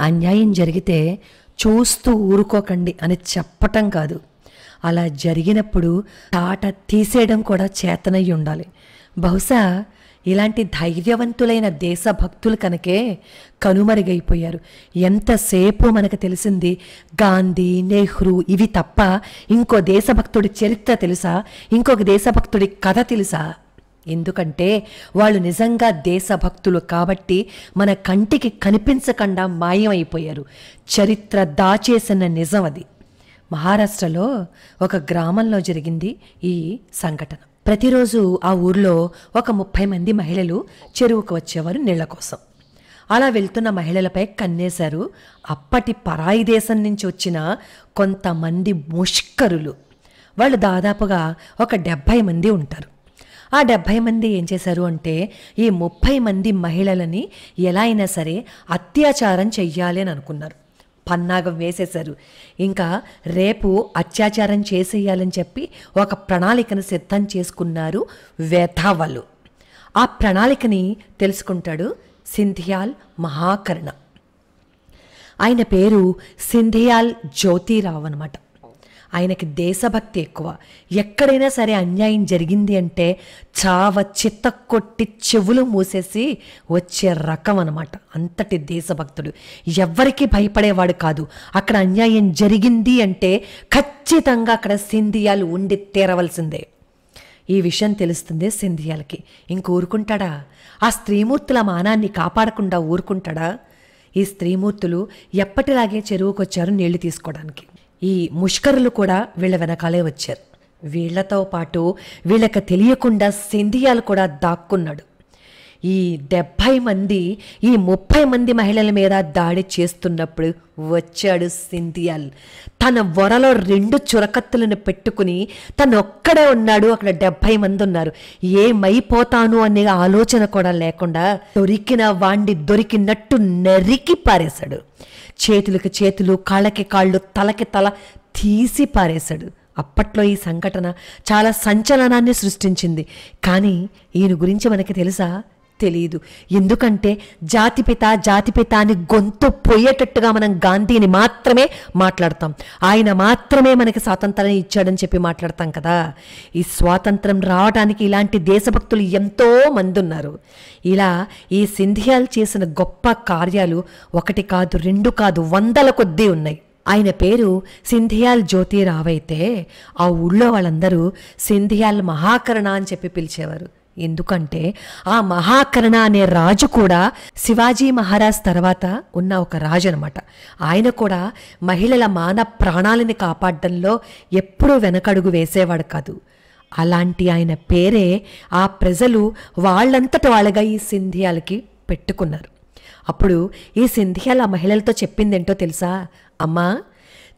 అన్యాయం జరిగితే చూస్తూ ఊరుకోకండి అని చెప్పటం కాదు, అలా జరిగినప్పుడు తాట తీసేయడం కూడా చేతనయ్యి ఉండాలి. బహుశా ఇలాంటి ధైర్యవంతులైన దేశభక్తులు కనుకే కనుమరుగైపోయారు. ఎంతసేపు మనకు తెలిసింది గాంధీ, నెహ్రూ ఇవి తప్ప ఇంకో దేశభక్తుడి చరిత్ర తెలుసా? ఇంకొక దేశభక్తుడి కథ తెలుసా? ఎందుకంటే వాళ్ళు నిజంగా దేశభక్తులు కాబట్టి మన కంటికి కనిపించకుండా మాయమైపోయారు. చరిత్ర దాచేసిన నిజం అది. మహారాష్ట్రలో ఒక గ్రామంలో జరిగింది ఈ సంఘటన. ప్రతిరోజు ఆ ఊర్లో ఒక 30 మంది మహిళలు చెరువుకు వచ్చేవారు నీళ్ల కోసం. అలా వెళ్తున్న మహిళలపై కన్నేశారు అప్పటి పరాయి దేశం నుంచి వచ్చిన కొంతమంది ముష్కరులు. వాళ్ళు దాదాపుగా ఒక 70 మంది ఉంటారు. ఆ 70 మంది ఏం చేశారు అంటే ఈ 30 మంది మహిళలని ఎలా అయినా సరే అత్యాచారం చెయ్యాలి అని అనుకున్నారు. పన్నాగం వేసేశారు. ఇంకా రేపు అత్యాచారం చేసేయాలని చెప్పి ఒక ప్రణాళికను సిద్ధం చేసుకున్నారు వేధావలు. ఆ ప్రణాళికని తెలుసుకుంటాడు సింధియాల్ మహాకర్ణ. ఆయన పేరు సింధియాల్ జ్యోతిరావు అనమాట. ఆయనకి దేశభక్తి ఎక్కువ. ఎక్కడైనా సరే అన్యాయం జరిగింది అంటే చావ చిత్త కొట్టి చెవులు మూసేసి వచ్చే రకం అనమాట. అంతటి దేశభక్తుడు. ఎవ్వరికీ భయపడేవాడు కాదు. అక్కడ అన్యాయం జరిగింది అంటే ఖచ్చితంగా అక్కడ సింధియాలు ఉండి తీరవలసిందే. ఈ విషయం తెలుస్తుంది సింధియాలకి. ఇంక ఊరుకుంటాడా? ఆ స్త్రీమూర్తుల మానాన్ని కాపాడకుండా ఊరుకుంటాడా? ఈ స్త్రీమూర్తులు ఎప్పటిలాగే చెరువుకొచ్చారు నీళ్లు తీసుకోవడానికి. ఈ ముష్కరులు కూడా వీళ్ళ వెనకాలే వచ్చారు. వీళ్లతో పాటు వీళ్ళకి తెలియకుండా సింధియాలు కూడా దాక్కున్నాడు. ఈ 70 మంది ఈ 30 మంది మహిళల మీద దాడి చేస్తున్నప్పుడు వచ్చాడు సింధియాల్. తన వరలో 2 చురకత్తులను పెట్టుకుని తను ఒక్కడే ఉన్నాడు. అక్కడ 70 మంది ఉన్నారు. ఏమైపోతాను అనే ఆలోచన కూడా లేకుండా దొరికిన వాణ్ణి దొరికినట్టు నరికి పారేశాడు. చేతులకి చేతులు, కాళ్ళకి కాళ్ళు, తలకి తల తీసి పారేశాడు. అప్పట్లో ఈ సంఘటన చాలా సంచలనాన్ని సృష్టించింది. కానీ ఈయన గురించి మనకి తెలుసా? తెలియదు. ఎందుకంటే జాతిపిత జాతిపిత అని గొంతు పోయేటట్టుగా మనం గాంధీని మాత్రమే మాట్లాడతాం. ఆయన మాత్రమే మనకి స్వాతంత్రాన్ని ఇచ్చాడని చెప్పి మాట్లాడతాం కదా. ఈ స్వాతంత్రం రావడానికి ఇలాంటి దేశభక్తులు ఎంతో మంది ఉన్నారు. ఇలా ఈ సింధియాల్ చేసిన గొప్ప కార్యాలు 1 కాదు 2 కాదు 100ల కొద్దీ ఉన్నాయి. ఆయన పేరు సింధియాల్ జ్యోతిరావు అయితే ఆ ఊళ్ళో వాళ్ళందరూ సింధియాల్ మహాకర్ణ అని చెప్పి పిలిచేవారు. ఎందుకంటే ఆ మహాకర్ణ అనే రాజు కూడా శివాజీ మహారాజ్ తర్వాత ఉన్న ఒక రాజు అనమాట. ఆయన కూడా మహిళల మాన ప్రాణాలని కాపాడడంలో ఎప్పుడూ వెనకడుగు వేసేవాడు కాదు. అలాంటి ఆయన పేరే ఆ ప్రజలు వాళ్ళంతట వాళ్ళగా ఈ సింధియాలకి పెట్టుకున్నారు. అప్పుడు ఈ సింధియాల మహిళలతో చెప్పిందేంటో తెలుసా? అమ్మా,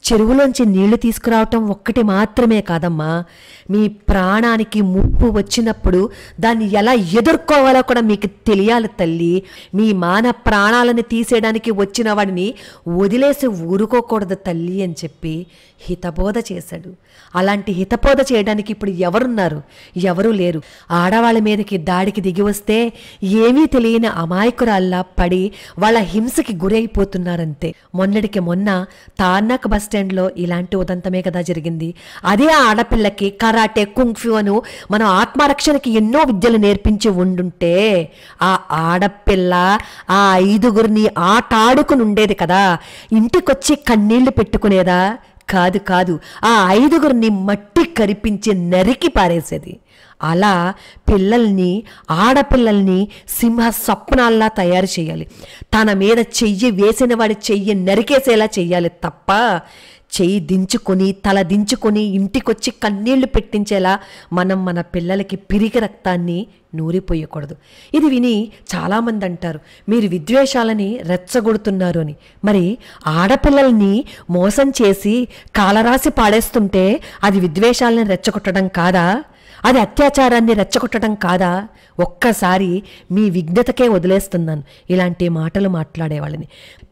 చెరువులోంచి నీళ్లు తీసుకురావటం ఒక్కటి మాత్రమే కాదమ్మా, మీ ప్రాణానికి ముప్పు వచ్చినప్పుడు దాన్ని ఎలా ఎదుర్కోవాలో కూడా మీకు తెలియాలి తల్లి. మీ మాన ప్రాణాలను తీసేయడానికి వచ్చిన వాడిని వదిలేసి ఊరుకోకూడదు తల్లి అని చెప్పి హితబోధ చేశాడు. అలాంటి హితబోధ చేయడానికి ఇప్పుడు ఎవరున్నారు? ఎవరూ లేరు. ఆడవాళ్ళ మీదకి దాడికి దిగి వస్తే ఏమీ తెలియని అమాయకురాల్లా పడి వాళ్ళ హింసకి గురైపోతున్నారంతే. మొన్నటికి మొన్న తార్నాక్ బస్ స్టాండ్లో ఇలాంటి ఉదంతమే కదా జరిగింది. అదే ఆడపిల్లకి కరాటే, కుంగ్ఫు అను మనం ఆత్మరక్షణకి ఎన్నో విద్యలు నేర్పించి ఉండుంటే ఆ ఆడపిల్ల ఆ 5గురిని ఆట ఆడుకుని ఉండేది కదా. ఇంటికొచ్చి కన్నీళ్లు పెట్టుకునేదా? కాదు కాదు, ఆ 5గురిని మట్టి కరిపించి నరికి పారేసేది. అలా పిల్లల్ని, ఆడపిల్లల్ని సింహ స్వప్నాల్లా తయారు చేయాలి. తన మీద చెయ్యి వేసిన వాడి చెయ్యి నరికేసేలా చెయ్యాలి తప్ప చెయ్యి దించుకొని తల దించుకొని ఇంటికొచ్చి కన్నీళ్లు పెట్టించేలా మనం మన పిల్లలకి పిరికి రక్తాన్ని నూరిపోయకూడదు. ఇది విని చాలామంది అంటారు, మీరు విద్వేషాలని రెచ్చగొడుతున్నారు అని. మరి ఆడపిల్లల్ని మోసం చేసి కాలరాసి పాడేస్తుంటే అది విద్వేషాలని రెచ్చగొట్టడం కాదా? అది అత్యాచారాన్ని రెచ్చగొట్టడం కాదా? ఒక్కసారి మీ విజ్ఞతకే వదిలేస్తున్నాను ఇలాంటి మాటలు మాట్లాడేవాళ్ళని.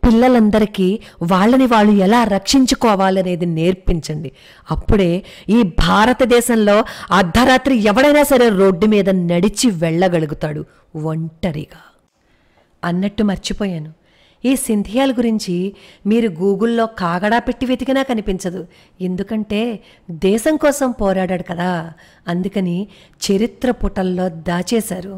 పిల్లలందరికీ వాళ్ళని వాళ్ళు ఎలా రక్షించుకోవాలనేది నేర్పించండి. అప్పుడే ఈ భారతదేశంలో అర్ధరాత్రి ఎవడైనా సరే రోడ్డు మీద నడిచి వెళ్ళగలుగుతాడు ఒంటరిగా. అన్నట్టు మర్చిపోయాను, ఈ సింధియాల గురించి మీరు గూగుల్లో కాగడా పెట్టి వెతికినా కనిపించదు. ఎందుకంటే దేశం కోసం పోరాడాడు కదా, అందుకని చరిత్ర పుటల్లో దాచేశారు.